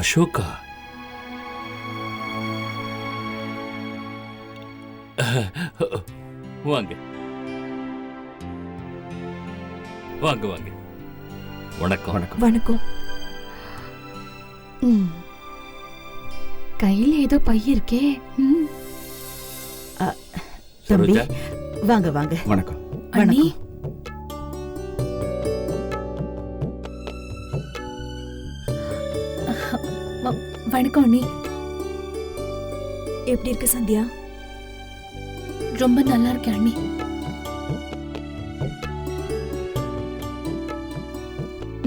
அசோகா? வாங்க வாங்க வாங்க. வணக்கம். வணக்கம். வணக்கம். கையில ஏதோ பை இருக்கே. தம்பி வாங்க வாங்க. வணக்கம். அண்ணி, வணக்கம் அண்ணி. எப்படி இருக்கு சந்தியா? ரொம்ப நல்லா இருக்கேன் அண்ணி.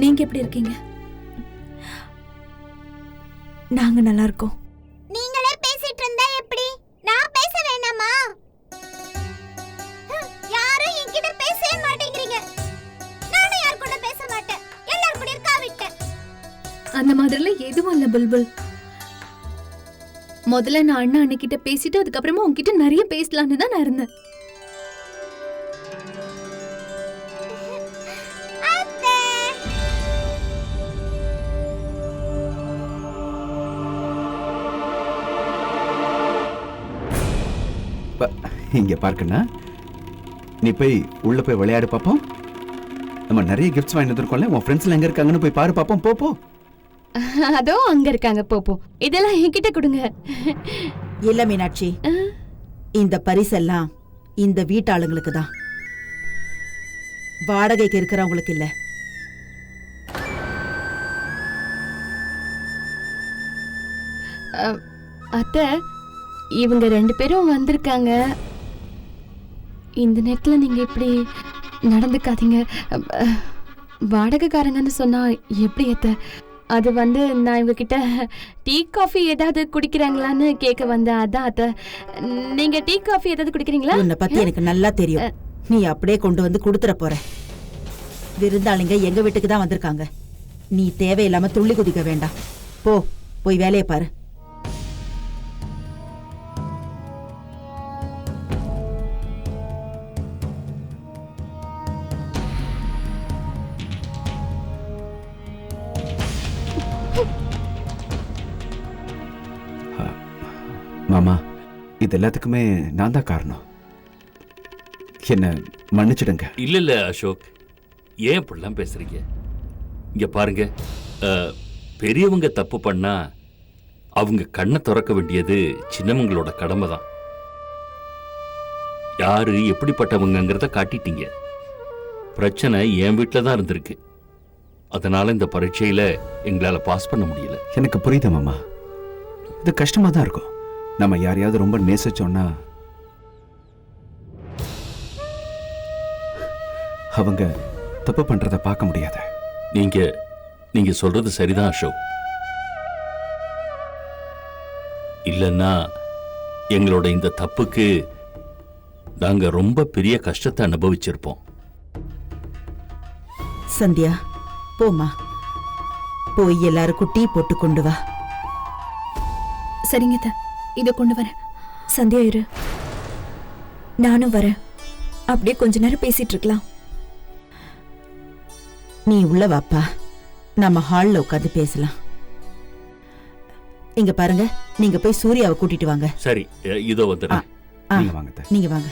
நீங்க எப்படி இருக்கீங்க? நாங்க நல்லா இருக்கோம். நீங்களே பேசிட்டு இருந்தா எப்படி? நான் பேச வேண்டாமா? யாரும் என்கிட்ட பேசவே மாட்டேங்கிறீங்க. நானும் யார் கூட பேச மாட்டேன். எல்லாரும் கூட இருக்கா விட்டேன். அந்த மாதிரிலாம் எதுவும் இல்ல புல்புல். முதல்ல நான் அண்ணா அண்ணிக்கிட்ட பேசிட்டு அதுக்கப்புறமா உங்ககிட்ட நிறைய பேசலான்னு தான் நான் இருந்தேன். இங்க பார்க்கண்ணா, நீ போய் உள்ள போய் விளையாடு பாப்போம். நம்ம நிறைய கிஃப்ட்ஸ் வாங்கி வந்திருக்கோம்ல, உன் ஃப்ரெண்ட்ஸ்ல எங்க இருக்காங்கன்னு போய் பாரு பாப்போம். போ. அதோ அங்க இருக்காங்க. போ. இதெல்லாம் என்கிட்ட கொடுங்க. இல்ல மீனாட்சி, இந்த பரிசெல்லாம் இந்த வீட்டாளுங்களுக்கு தான், வாடகைக்கு இருக்கிறவங்களுக்கு இல்ல. அத்தை, இவங்க 2 பேரும் வந்திருக்காங்க. இந்த நேரத்துல நீங்க இப்படி நடந்துக்காதீங்க. வாடகைக்காரங்கன்னு சொன்னா எப்படி அத்தை? அது நான் இவங்க கிட்ட டீ காஃபி ஏதாவது குடிக்கிறாங்களான்னு கேட்க வந்தேன். அதான் அத்தை, நீங்க டீ காஃபி ஏதாவது குடிக்கிறீங்களா? உன்னை பத்தி எனக்கு நல்லா தெரியும். நீ அப்படியே கொண்டு வந்து கொடுத்துற போற. விருந்தாளிங்க எங்க வீட்டுக்கு தான் வந்திருக்காங்க. நீ தேவையில்லாம துள்ளி குதிக்க வேண்டாம். போய் வேலையை பாரு. மாமா, இது எல்லாத்துக்குமே நான் தான் காரணம். என்ன மன்னிச்சிடுங்க. இல்ல அசோக், ஏன் இப்படிலாம் பேசுறீங்க? இங்க பாருங்க, பெரியவங்க தப்பு பண்ணா அவங்க கண்ணை திறக்க வேண்டியது சின்னவங்களோட கடமை தான். யாரு எப்படிப்பட்டவங்கிறத காட்டிட்டீங்க. பிரச்சனை என் வீட்டில தான் இருந்திருக்கு. அதனால இந்த பரீட்சையில எங்களால பாஸ் பண்ண முடியல. எனக்கு புரியுது மாமா, இது கஷ்டமா தான் இருக்கும். நம்ம யாரையாவது ரொம்ப நேசிச்சோம்னா அவங்க தப்பு பண்றத பார்க்க முடியாது. நீங்க சொல்றது சரிதான் அசோக். இல்லன்னா எங்களோட இந்த தப்புக்கு நாங்க ரொம்ப பெரிய கஷ்டத்தை அனுபவிச்சிருப்போம். சந்தியா, போமா, போய் எல்லாருக்கும் டீ போட்டு கொண்டு வா. சரிங்க அத்தை, இதை கொண்டு வரேன். சந்தியா இரு, நானும் வரேன். அப்படியே கொஞ்ச நேரம் பேசிட்டு இருக்கலாம். நீ உள்ள வாப்பா, நம்ம ஹால்ல உட்காந்து பேசலாம். இங்க பாருங்க, நீங்க போய் சூர்யாவை கூட்டிட்டு வாங்க. சரி, இதோ வந்துடுறேன். நீங்க வாங்க. நீங்க வாங்க.